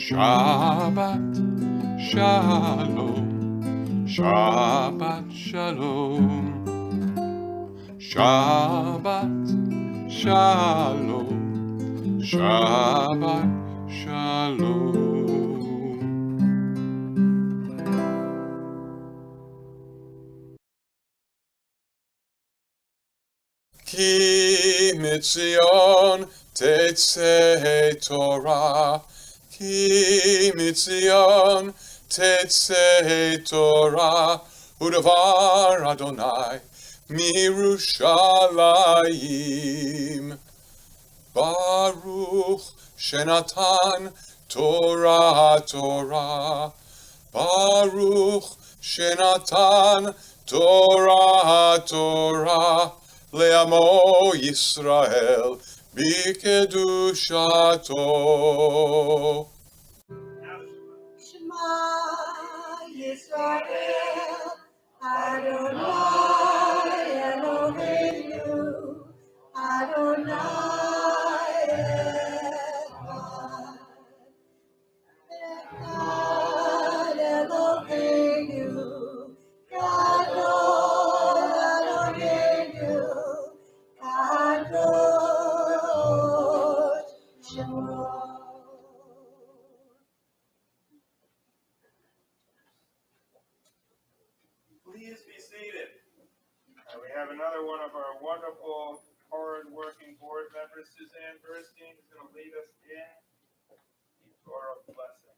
Shabbat Shalom, Shabbat Shalom, Shabbat Shalom, Shabbat Shalom. Ki mitzion tetzeh Torah, Ki mitzion tetzeh Torah, udavar Adonai mirushalayim. Baruch shenatan Torah Torah, Baruch shenatan Torah Torah, le'amo Yisrael b'kedushato. Shema Yisrael, Adonai Eloheinu, Adonai Echad. Echad Eloheinu, Gadol Eloheinu, Kadosh Shemo. Please be seated. We have another one of our wonderful, hard-working board members, Suzanne Burstein, is going to lead us in the Torah blessing.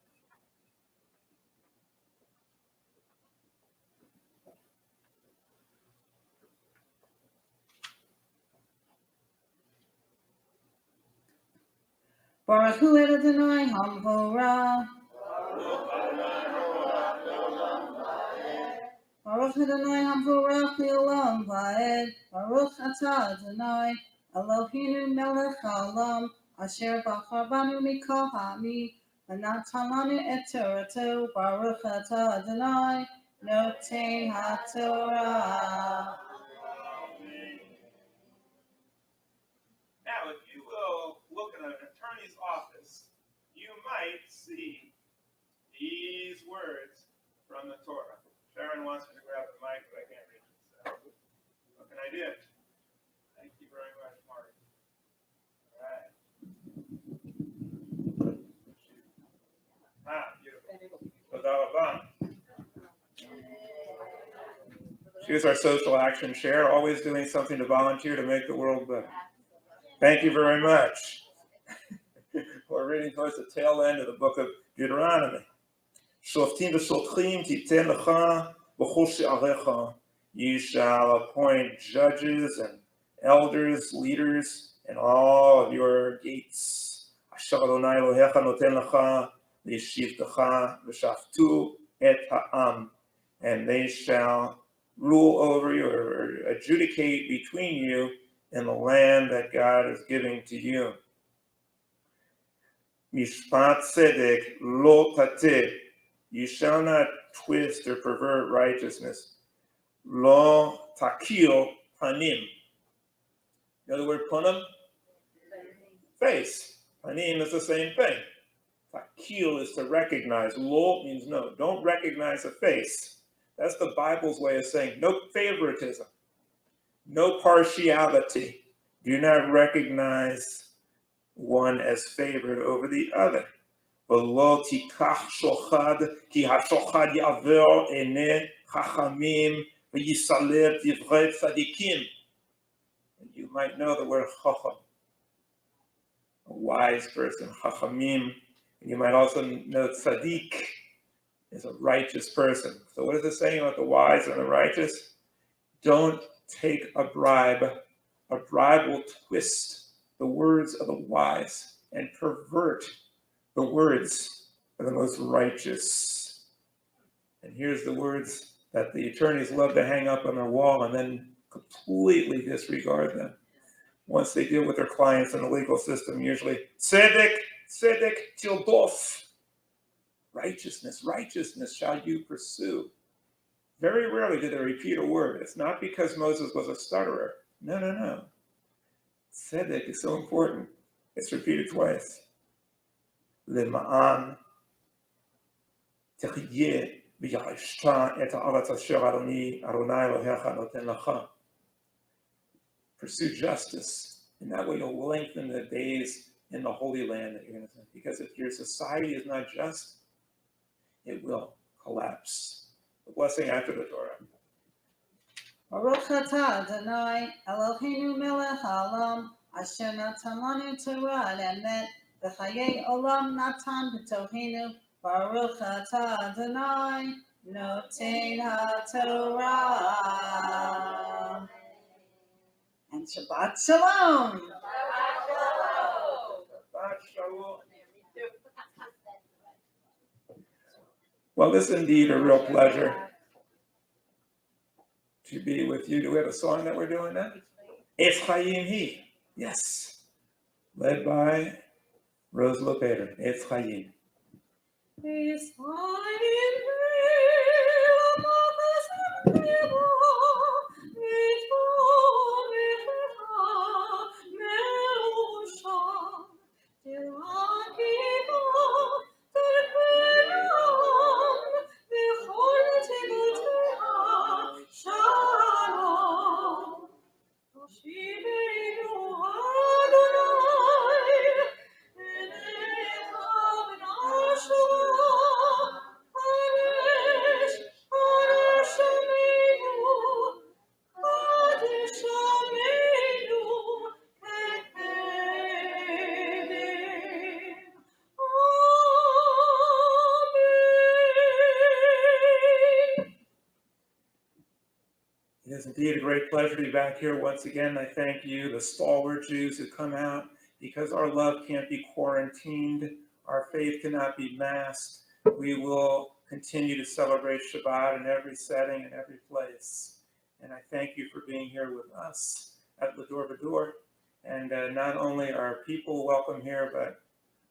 Baruch Hu Adonai Hamvorah. Baruch Adonai Hamvorach Le'olam Va'ed. Baruch Atah Adonai Eloheinu Melech Haolam Asher Bachar Banu Mikol Ha'ami V'natan Lanu Et Torato. Baruch Atah Adonai Noten HaTorah. Now, if you will look at an attorney's office, you might see these words from the Torah. Sharon wants me to grab the mic, but I can't reach it. So, what can I do? Thank you very much, Mark. All right. Beautiful. Toda rabah. She is our social action chair, always doing something to volunteer to make the world better. Thank you very much. We're reading towards the tail end of the book of Deuteronomy. Shoftim v'shotchim titen lecha b'chol she'arecha. You shall appoint judges and elders, leaders, in all of your gates. Asher Adonai Elohecha noten lecha v'yishivtecha v'shaftu et ha'am. And they shall rule over you or adjudicate between you in the land that God is giving to you. Mishpat tzedek lo tateh. You shall not twist or pervert righteousness. Lo takil panim. You know the word panim? Face. Panim is the same thing. Takil is to recognize. Lo means no. Don't recognize a face. That's the Bible's way of saying no favoritism. No partiality. Do not recognize one as favored over the other. ולא תיקח שוחד, כי השוחד יעבור עיני חכמים ויסלב דברי צדיקים. And you might know the word chacham, a wise person, chachamim. And you might also know tzaddik is a righteous person. So what is it saying about the wise and the righteous? Don't take a bribe. A bribe will twist the words of the wise and pervert the words of the most righteous. And here's the words that the attorneys love to hang up on their wall and then completely disregard them. Once they deal with their clients in the legal system, usually, tzedek, tzedek tildof. Righteousness, righteousness shall you pursue. Very rarely do they repeat a word. It's not because Moses was a stutterer. No. Tzedek is so important. It's repeated twice. למען תחיה וירשת את הארץ אשר אדוני אלוהיך נותן לך. Pursue justice, and that way you'll lengthen the days in the Holy Land that you're going to spend. Because if your society is not just, it will collapse. The blessing after the Torah. Baruch atah Adonai Eloheinu melech haolam asher natan lanu Torah emet v'chayei olam natan b'tohenu. Baruch atah Adonai noten haTorah. And Shabbat Shalom. Shabbat Shalom. Well, this is indeed a real pleasure to be with you. Do we have a song that we're doing now? Es Chaim Hi. Yes. Led by Rose Lopater. Es Chaim. Es It is indeed a great pleasure to be back here once again. I thank you, the stalwart Jews who come out, because our love can't be quarantined, our faith cannot be masked. We will continue to celebrate Shabbat in every setting and every place. And I thank you for being here with us at L'Dor Va-Dor. And not only are people welcome here, but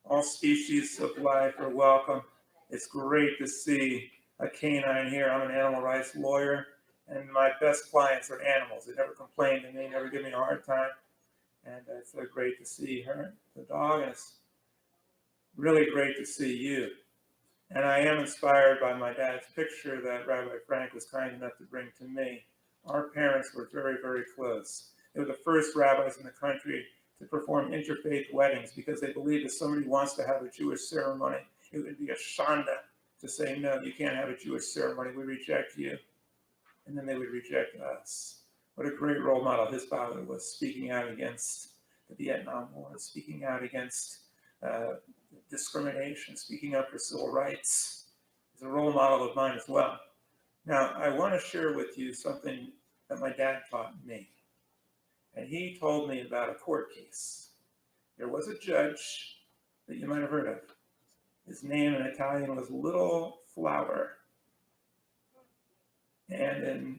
all species of life are welcome. It's great to see a canine here. I'm an animal rights lawyer. And my best clients are animals. They never complain to me, never give me a hard time. And it's so great to see her, the dog, and it's really great to see you. And I am inspired by my dad's picture that Rabbi Frank was kind enough to bring to me. Our parents were very, very close. They were the first rabbis in the country to perform interfaith weddings because they believed if somebody wants to have a Jewish ceremony, it would be a shanda to say, no, you can't have a Jewish ceremony, we reject you. And then they would reject us. What a great role model his father was, speaking out against the Vietnam War, speaking out against discrimination, speaking up for civil rights. He's a role model of mine as well. Now, I want to share with you something that my dad taught me. And he told me about a court case. There was a judge that you might have heard of. His name in Italian was Little Flower. And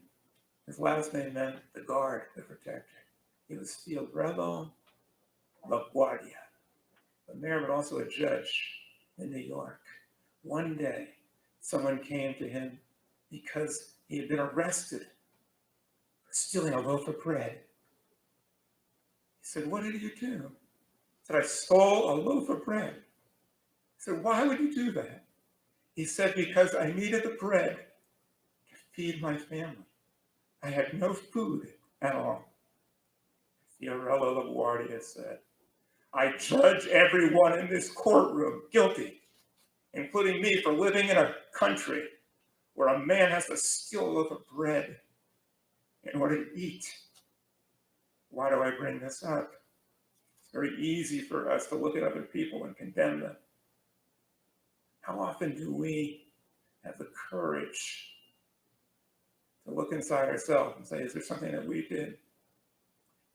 his last name meant the guard, the protector. He was Field Rebel La Guardia, a mayor, but also a judge in New York. One day, someone came to him because he had been arrested for stealing a loaf of bread. He said, "What did you do?" He said, "I stole a loaf of bread." He said, "Why would you do that?" He said, "Because I needed the bread to feed my family. I had no food at all." Fiorello LaGuardia said, "I judge everyone in this courtroom guilty, including me, for living in a country where a man has to steal a loaf of bread in order to eat." Why do I bring this up? It's very easy for us to look at other people and condemn them. How often do we have the courage to look inside ourselves and say, is there something that we did?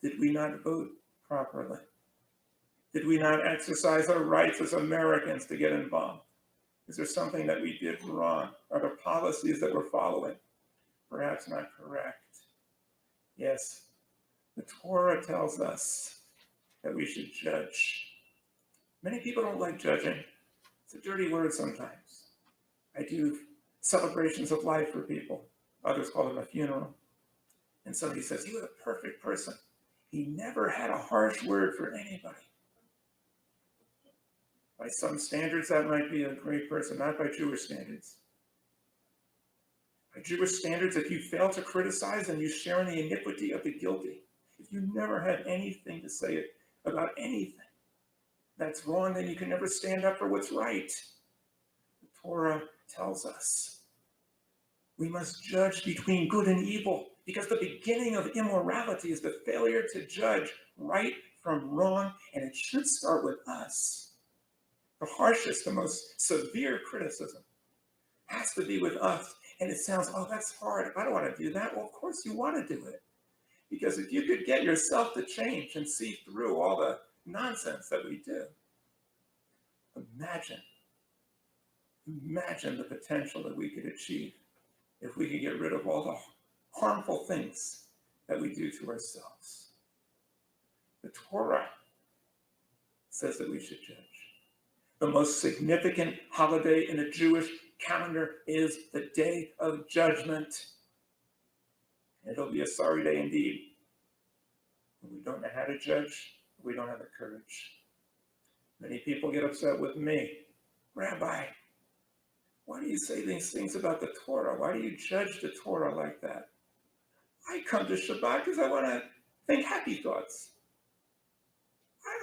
Did we not vote properly? Did we not exercise our rights as Americans to get involved? Is there something that we did wrong? Are the policies that we're following perhaps not correct? Yes, the Torah tells us that we should judge. Many people don't like judging. It's a dirty word sometimes. I do celebrations of life for people. Others call them a funeral. And somebody says, "He was a perfect person. He never had a harsh word for anybody." By some standards, that might be a great person, not by Jewish standards. By Jewish standards, if you fail to criticize, then you share in the iniquity of the guilty. If you never had anything to say about anything that's wrong, then you can never stand up for what's right. The Torah tells us we must judge between good and evil, because the beginning of immorality is the failure to judge right from wrong, and it should start with us. The harshest, the most severe criticism has to be with us. And it sounds, oh, that's hard. I don't want to do that. Well, of course you want to do it. Because if you could get yourself to change and see through all the nonsense that we do, imagine the potential that we could achieve if we could get rid of all the harmful things that we do to ourselves. The Torah says that we should judge. The most significant holiday in the Jewish calendar is the Day of Judgment. It'll be a sorry day indeed. When we don't know how to judge, we don't have the courage. Many people get upset with me. Rabbi, why do you say these things about the Torah? Why do you judge the Torah like that? I come to Shabbat because I want to think happy thoughts.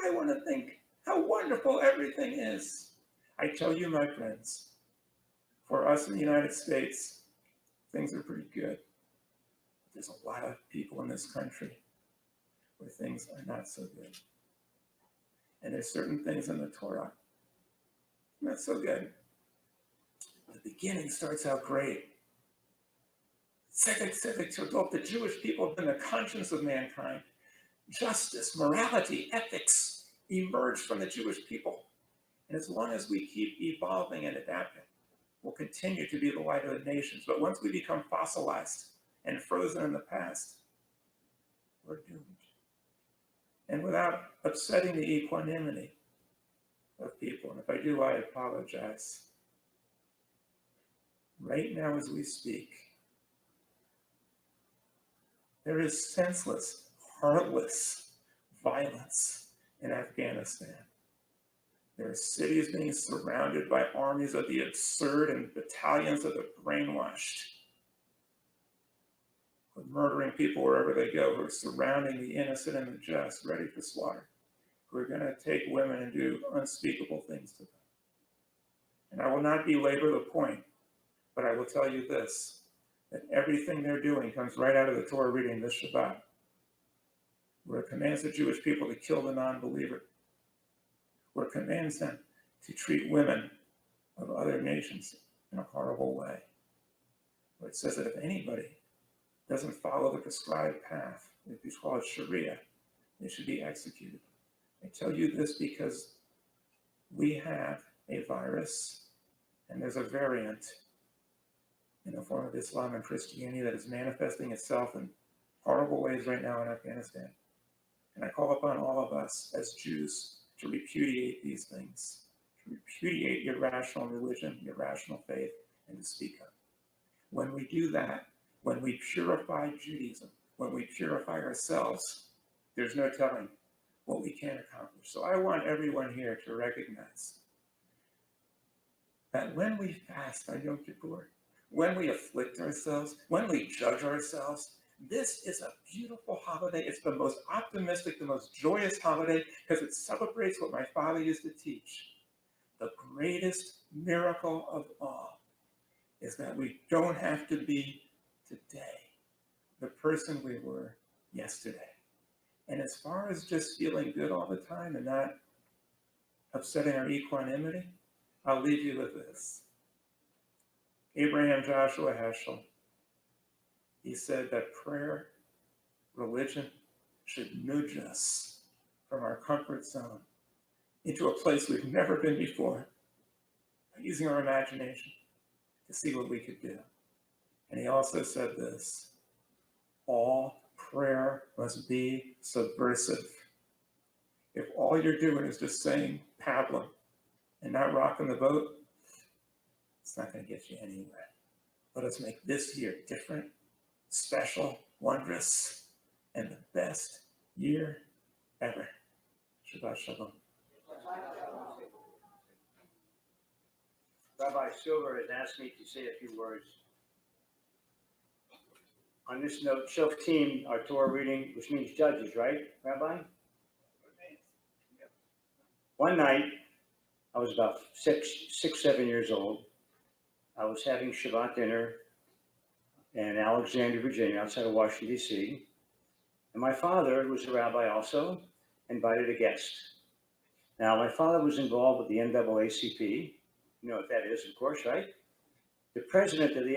I want to think how wonderful everything is. I tell you, my friends, for us in the United States, things are pretty good. There's a lot of people in this country where things are not so good. And there's certain things in the Torah not so good. The beginning starts out great. Tzedek to the Jewish people have been the conscience of mankind. Justice, morality, ethics emerge from the Jewish people. And as long as we keep evolving and adapting, we'll continue to be the light of the nations. But once we become fossilized and frozen in the past, we're doomed. And without upsetting the equanimity of people, and if I do, I apologize. Right now as we speak, there is senseless, heartless violence in Afghanistan. There are cities being surrounded by armies of the absurd and battalions of the brainwashed, who are murdering people wherever they go, who are surrounding the innocent and the just, ready for slaughter, who are going to take women and do unspeakable things to them. And I will not belabor the point, but I will tell you this, that everything they're doing comes right out of the Torah reading this Shabbat, where it commands the Jewish people to kill the non-believer, where it commands them to treat women of other nations in a horrible way, where it says that if anybody doesn't follow the prescribed path, if you call it Sharia, they should be executed. I tell you this because we have a virus, and there's a variant in the form of Islam and Christianity that is manifesting itself in horrible ways right now in Afghanistan. And I call upon all of us as Jews to repudiate these things, to repudiate irrational religion, irrational faith, and to speak up. When we do that, when we purify Judaism, when we purify ourselves, there's no telling what we can accomplish. So I want everyone here to recognize that when we fast on Yom Kippur, when we afflict ourselves, when we judge ourselves, this is a beautiful holiday. It's the most optimistic, the most joyous holiday because it celebrates what my father used to teach. The greatest miracle of all is that we don't have to be today the person we were yesterday. And as far as just feeling good all the time and not upsetting our equanimity, I'll leave you with this. Abraham Joshua Heschel, he said that prayer, religion, should nudge us from our comfort zone into a place we've never been before, by using our imagination to see what we could do. And he also said this, all prayer must be subversive. If all you're doing is just saying pablum and not rocking the boat, it's not going to get you anywhere. Let us make this year different, special, wondrous, and the best year ever. Shabbat Shalom. Rabbi Silver has asked me to say a few words. On this note, Shoftim, our Torah reading, which means judges, right, Rabbi? One night, I was about six, 7 years old. I was having Shabbat dinner in Alexandria, Virginia, outside of Washington, D.C. And my father, who was a rabbi also, invited a guest. Now, my father was involved with the NAACP. You know what that is, of course, right? The president of the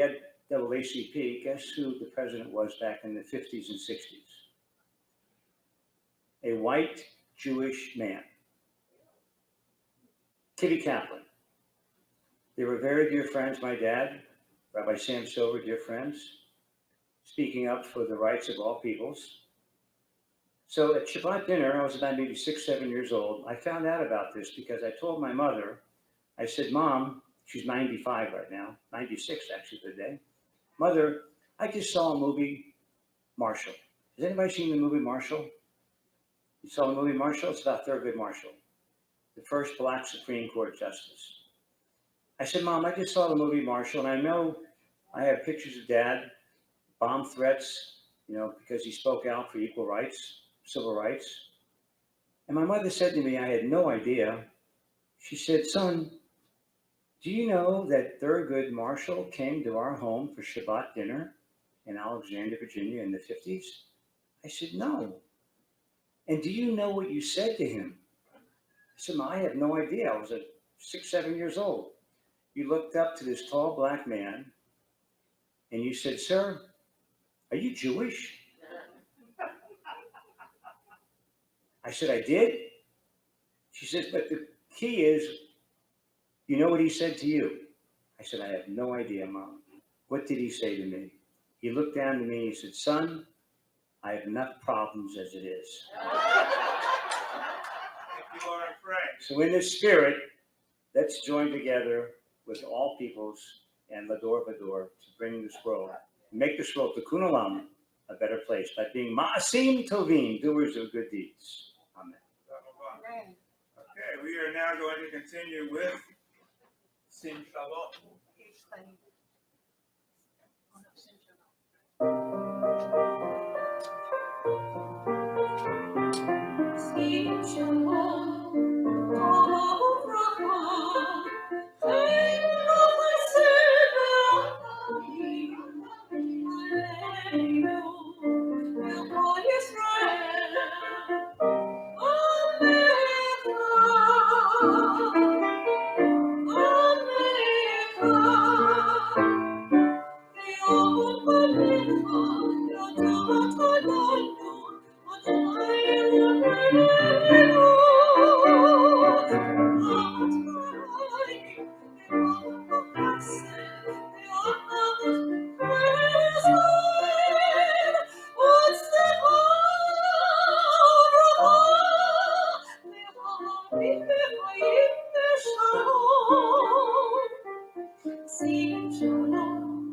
NAACP, guess who the president was back in the 50s and 60s? A white Jewish man. Kitty Kaplan. They were very dear friends, my dad, Rabbi Sam Silver, dear friends, speaking up for the rights of all peoples. So at Shabbat dinner, I was about maybe 6, 7 years old. I found out about this because I told my mother, I said, Mom, she's 95 right now, 96 actually today. Mother, I just saw a movie, Marshall. Has anybody seen the movie Marshall? You saw the movie Marshall? It's about Thurgood Marshall, the first Black Supreme Court Justice. I said, Mom, I just saw the movie Marshall, and I know I have pictures of Dad, bomb threats, because he spoke out for equal rights, civil rights. And my mother said to me, I had no idea. She said, son, do you know that Thurgood Marshall came to our home for Shabbat dinner in Alexandria, Virginia in the 50s? I said, no. And do you know what you said to him? I said, Mom, I have no idea. I was 6, 7 years old. You looked up to this tall black man and you said, sir, are you Jewish? I said, I did. She says, but the key is, you know what he said to you? I said, I have no idea, Mom. What did he say to me? He looked down to me and he said, son, I have enough problems as it is. Thank you, Loring Frank. So in this spirit, let's join together with all peoples and L'Dor Va-Dor to bring this world, make this world, Tikkun Olam, a better place by being Ma'asim Tovim, doers of good deeds. Amen. Okay, we are now going to continue with Sim Shalom. Sing shalom, Tov u'bracha, Chaim v'chesed v'Aleinu, V'chol Yisrael, Sing shalom,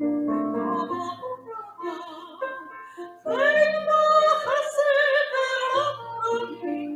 Tov u'bracha, Chaim v'chesed v'Aleinu,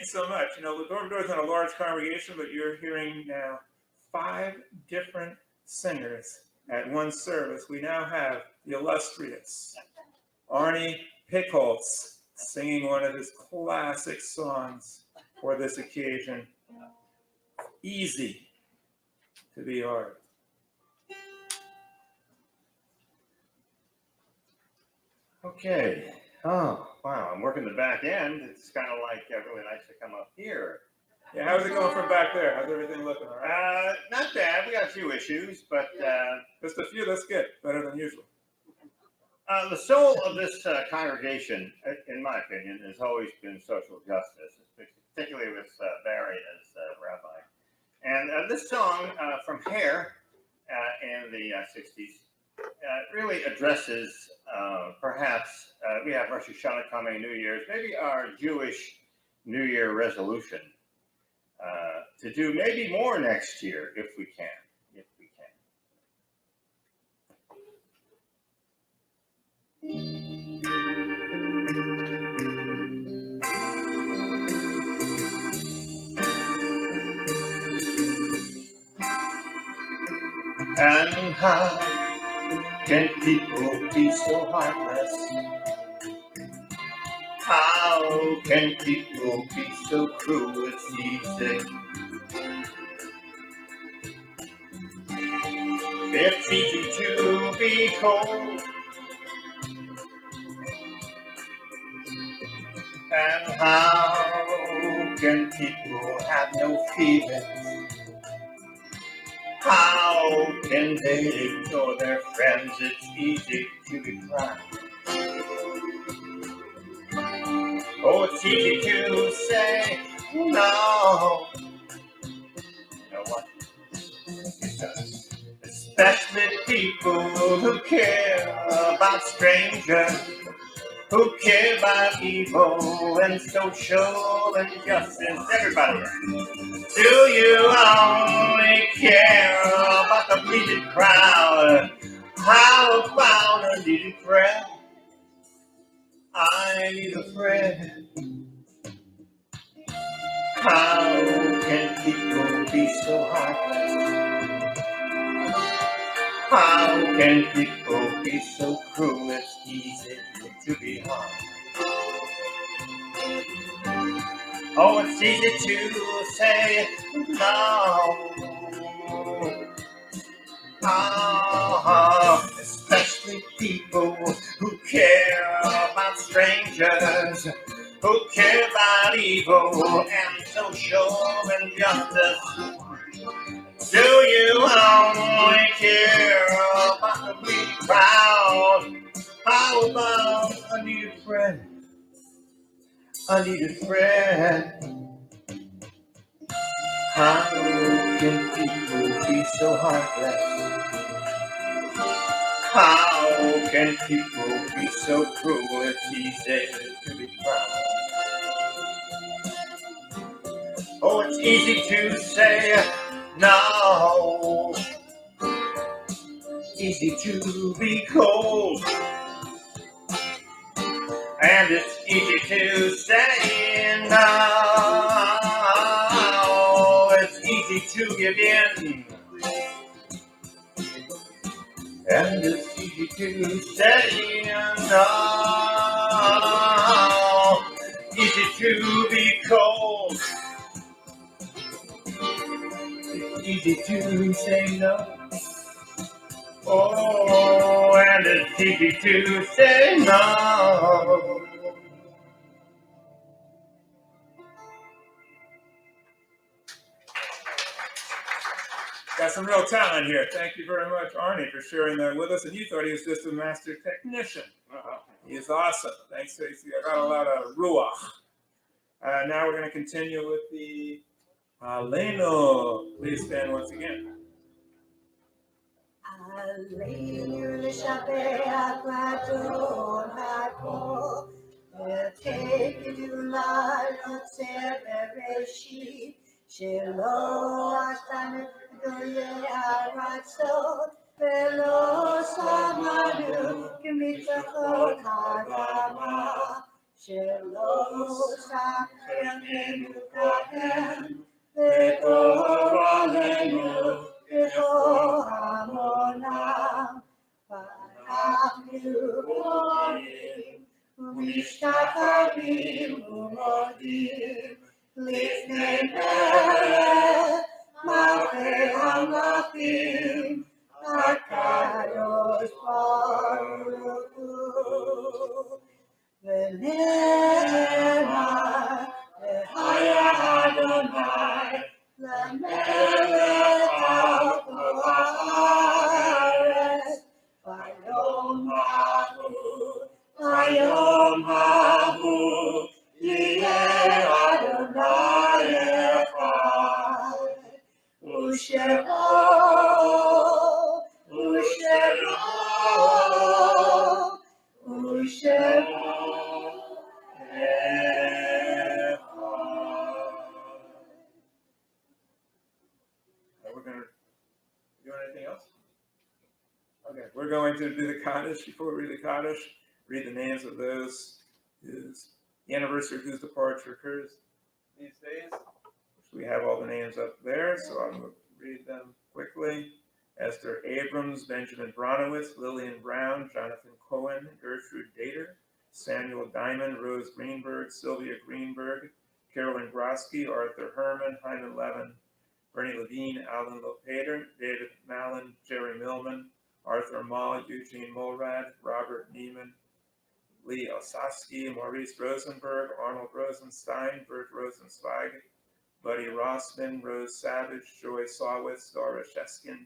so much. L'Dor Va-Dor is not a large congregation, but you're hearing now 5 different singers at one service. We now have the illustrious Arny Pickholtz singing one of his classic songs for this occasion, Easy to Be Hard. Okay. Oh, wow. I'm working the back end. It's kind of like really nice to come up here. Yeah, how's it going from back there? How's everything looking? All right? Not bad. We got a few issues, but Just a few. That's good. Better than usual. the soul of this congregation, in my opinion, has always been social justice, particularly with Barry as rabbi. And this song from Hair in the 60s really addresses perhaps, we have Rosh Hashanah coming, New Year's, maybe our Jewish New Year resolution to do maybe more next year if we can. And how can people be so heartless? How can people be so cruel? It's easy. It's easy to be cold. And how can people have no feelings? How can they ignore their friends? It's easy to be proud. Oh, it's easy to say no. You know what? It does. Especially people who care about strangers, who care about evil and social injustice. Everybody. Do you only care about the bleeding crowd? How about a needed friend? I need a friend. How can people be so heartless? How can people be so cruel? It's easy to be hard. Oh, it's easy to say no. Oh, especially people who care about strangers, who care about evil and social injustice. Do you only care about the bleeding crowd? How about a needed friend? I need a friend. How can people be so heartless? How can people be so cruel? It's easy to be proud. Oh, it's easy to say no. Easy to be cold. And it's easy to say no. It's easy to give in. And it's easy to say no. Easy to be cold. It's easy to say no. Oh, and it's easy to say no. Got some real talent here. Thank you very much, Arny, for sharing that with us. And you thought he was just a master technician. He is awesome. Thanks, Stacey. I got a lot of ruach. Now we're going to continue with the Aleinu. Please stand once again. Aleinu Shabbat L'Dor Va-Dor Va-Dor Celebration שלא עשנו גדולי הרצון ולא שמענו כמצוות האדמה Shelos Ha'Yamenu Kahem, V'Tov Aleinu, V'Chol Hamonam, V'Anachnu Borim, U'Mishtachavim U'Modim, Lifnei Melech, Malchei HaMelachim, HaKadosh Baruch Hu. V'ne'emar, V'haya Adonai, L'melech al kol haaretz, Vayom hahu, Yeh Adonai echad, U'shemo, We're going to do anything else? Okay, we're going to do the Kaddish. Before we read the Kaddish, read the names of those whose the anniversary of whose departure occurs these days. We have all the names up there, so I'm going to read them quickly. Esther Abrams, Benjamin Bronowitz, Lillian Brown, Jonathan Cohen, Gertrude Dater, Samuel Diamond, Rose Greenberg, Sylvia Greenberg, Carolyn Grosky, Arthur Herman, Hyman Levin, Bernie Levine, Alan Lopater, David Mallon, Jerry Millman, Arthur Mall, Eugene Mulrad, Robert Neiman, Lee Osowski, Maurice Rosenberg, Arnold Rosenstein, Bert Rosenzweig, Buddy Rossman, Rose Savage, Joy Sawitz, Dora Sheskin,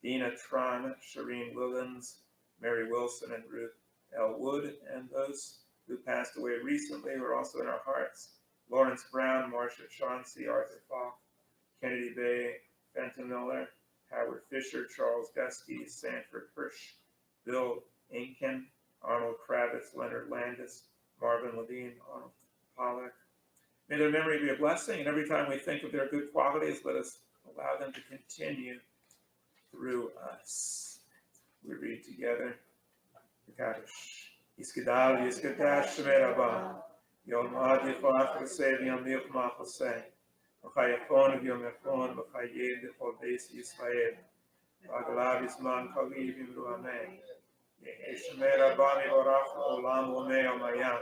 Dina Tron, Shireen Willens, Mary Wilson, and Ruth L. Wood, and those who passed away recently who are also in our hearts: Lawrence Brown, Marcia Chauncey, Arthur Falk, Kennedy Bay, Fenton Miller, Howard Fisher, Charles Gusky, Sanford Hirsch, Bill Inken, Arnold Kravitz, Leonard Landis, Marvin Levine, Arnold Pollack. May their memory be a blessing, and every time we think of their good qualities, let us allow them to continue through us. We read together the Kaddish. Yiskadal, Yiskadash, Shemei Rabba, Yom Ad Yifach V'Sei V'Yom Yifmach V'Sei, V'Chayafon V'Yom Yafon, V'Chayed V'Chol Beis Yisrael, V'Aglav Yisman Kaviv Yimru Amen. Yehi Shemei Rabba Mivorach Olam Omei Omayam,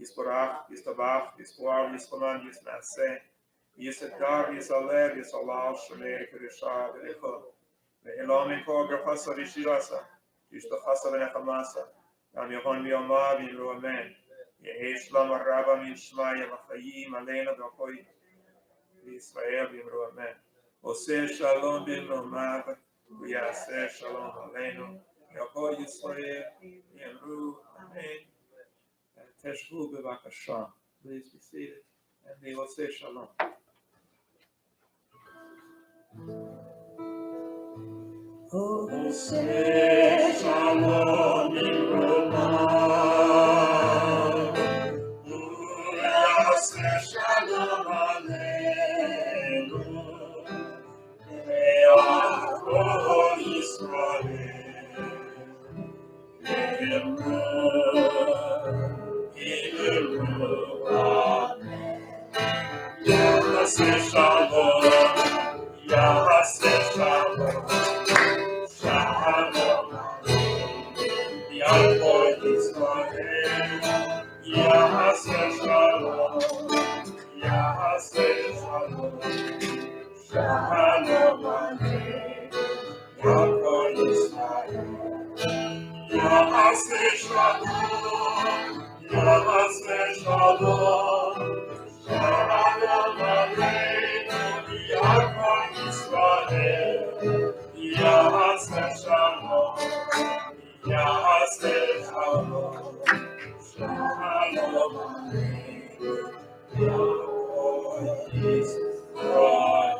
Yisborach, Yistabach, Yisboar, Yispoman, Yisnaseh, Yisadar, Yisaleh, Yisalal, Shemei Kedusha V'Echol, Ve'elam Mikol Grafasa V'Shirasa, Yishtachasa V'Nechamasa, Yam Yohon V'Yomah V'Yimru Amen. Yehi Shlam Araba Min Shmaya V'Chayim Aleinu V'Choi V'Yisrael V'Yimru Amen. Oseh Shalom B'Imromav, V'Yaseh Shalom Aleinu, V'Choi Yisrael V'Yimru Amen. Teshvu b'vakasha. Please be seated, and we will say shalom. Say shalom Yiromah, Yaseh shalom aleinu, Ve'achol Yisrael, Ve'imru Amen. Yaseh shalom, Yaseh shalom, Shalom Yachol Yisrael, Yaseh shalom, Yaseh shalom, Shalom Yachol Yisrael, Yaseh shalom, Yaseh shalom, Shalom Aleinu, Yachol Yisrael, Yaseh shalom, Yaseh shalom, Shalom Aleinu, Yachol Yisrael.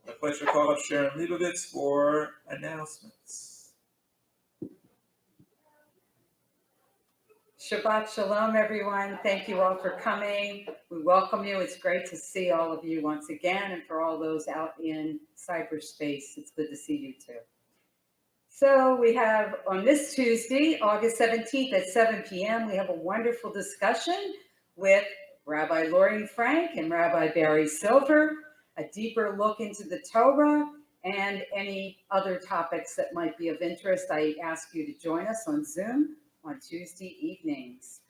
My pleasure to call up Sharon Leibovitz for announcements. Shabbat Shalom, everyone. Thank you all for coming. We welcome you. It's great to see all of you once again, and for all those out in cyberspace, it's good to see you too. So we have on this Tuesday, August 17th at 7 p.m., we have a wonderful discussion with Rabbi Loring Frank and Rabbi Barry Silver, a deeper look into the Torah and any other topics that might be of interest. I ask you to join us on Zoom on Tuesday evenings.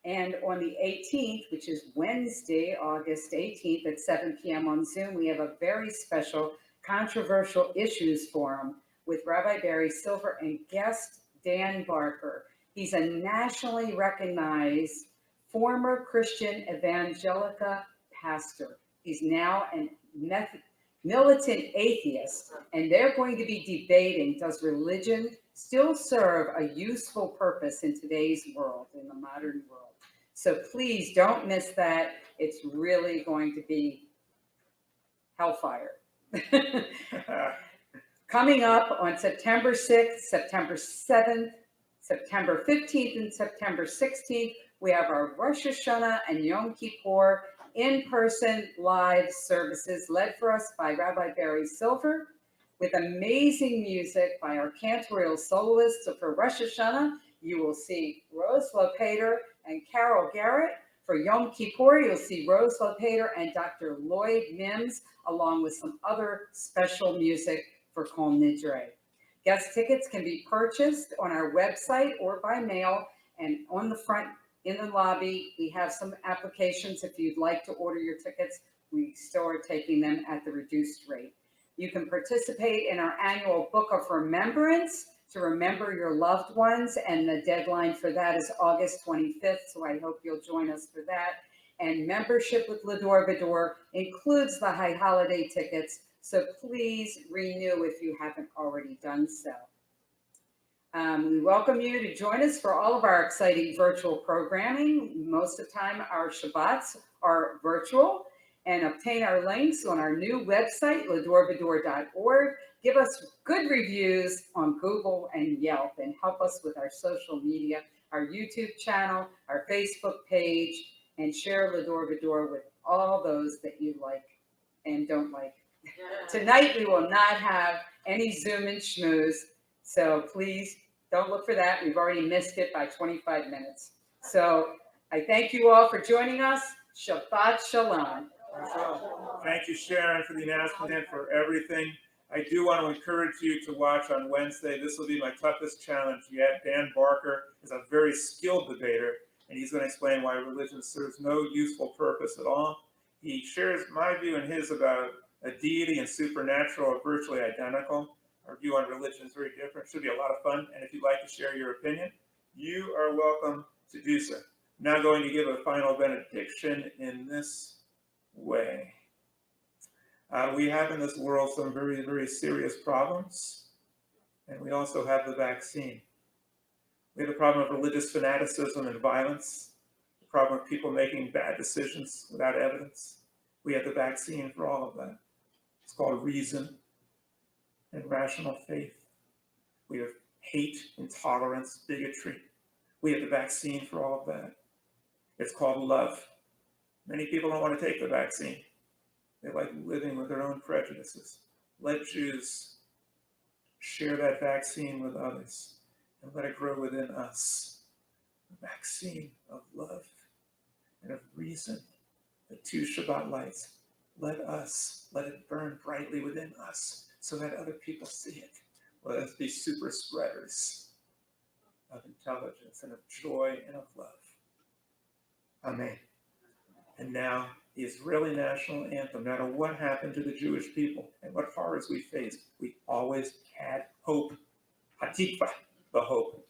And on the 18th, which is Wednesday, August 18th at 7 p.m. on Zoom, we have a very special controversial issues forum with Rabbi Barry Silver and guest Dan Barker. He's a nationally recognized former Christian evangelica pastor. He's now a militant atheist, and they're going to be debating, does religion still serve a useful purpose in today's world, in the modern world? So please don't miss that. It's really going to be hellfire. Coming up on September 6th, September 7th, September 15th, and September 16th, we have our Rosh Hashanah and Yom Kippur in-person live services led for us by Rabbi Barry Silver with amazing music by our cantorial soloists. So for Rosh Hashanah, you will see Lopater and Carol Garrett. For Yom Kippur, you'll see Lopater and Dr. Lloyd Mims, along with some other special music for Kol Nidre. Guest tickets can be purchased on our website or by mail, and on the front in the lobby, we have some applications. If you'd like to order your tickets, we still are taking them at the reduced rate. You can participate in our annual Book of Remembrance to remember your loved ones, and the deadline for that is August 25th, so I hope you'll join us for that. And membership with L'Dor Va-Dor includes the high holiday tickets, so please renew if you haven't already done so. We welcome you to join us for all of our exciting virtual programming. Most of the time, our Shabbats are virtual, and obtain our links on our new website, ledorvador.org. Give us good reviews on Google and Yelp, and help us with our social media, our YouTube channel, our Facebook page, and share L'Dor Va-Dor with all those that you like and don't like. Tonight, we will not have any Zoom and schmooze, so please don't look for that. We've already missed it by 25 minutes. So I thank you all for joining us. Shabbat Shalom. Thank you, Sharon, for the announcement and for everything. I do want to encourage you to watch on Wednesday. This will be my toughest challenge yet. Dan Barker is a very skilled debater, and he's going to explain why religion serves no useful purpose at all. He shares my view and his about a deity and supernatural are virtually identical. Our view on religion is very different. It should be a lot of fun, and if you'd like to share your opinion, you are welcome to do so. I'm now going to give a final benediction in this way. We have in this world some very, very serious problems, and we also have the vaccine. We have the problem of religious fanaticism and violence, the problem of people making bad decisions without evidence. We have the vaccine for all of that. It's called reason and rational faith. We have hate, intolerance, bigotry. We have the vaccine for all of that. It's called love. Many people don't want to take the vaccine. They like living with their own prejudices. Let Jews share that vaccine with others and let it grow within us. The vaccine of love and of reason. The two Shabbat lights. Let it burn brightly within us so that other people see it. Let us be super spreaders of intelligence and of joy and of love. Amen. And now, the Israeli national anthem. No matter what happened to the Jewish people and what horrors we faced, we always had hope. Hatikva, the hope.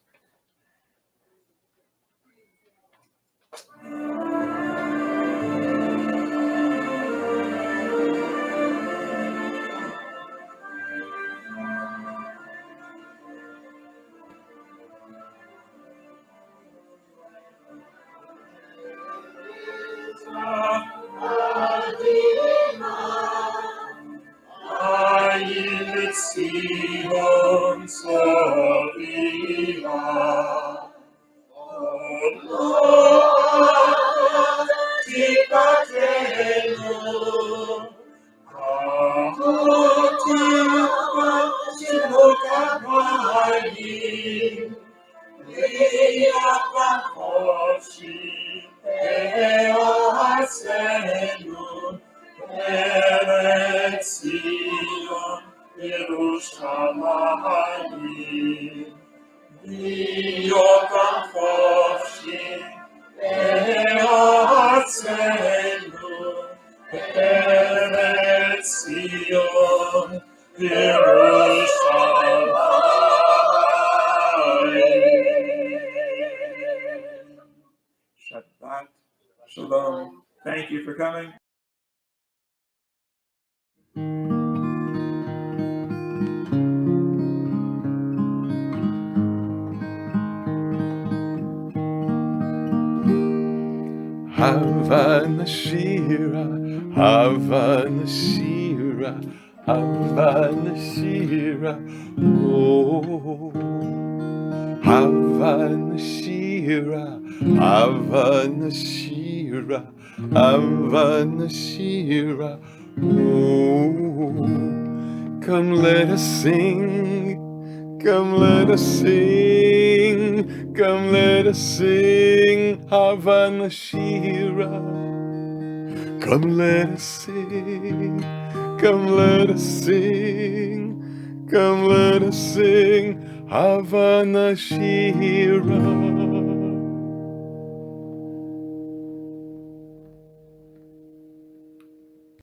Sion Sovia, O Tikatenu, Amotima Shimoka Hayim, Liach Chofshi, Easenu, Eretz Zion, Yerushalayim. Liach Chofshi, Easenu, Eretz Zion, Yerushalayim. Shabbat Shalom. Thank you for coming. Hava Nashira, Hava Nashira, Hava Nashira, oh. Hava Nashira, Hava Nashira, Hava Nashira, oh. Come let us sing, come let us sing, come let us sing, Hava Nashira. Come let us sing, come let us sing, come let us sing, Hava Nashira.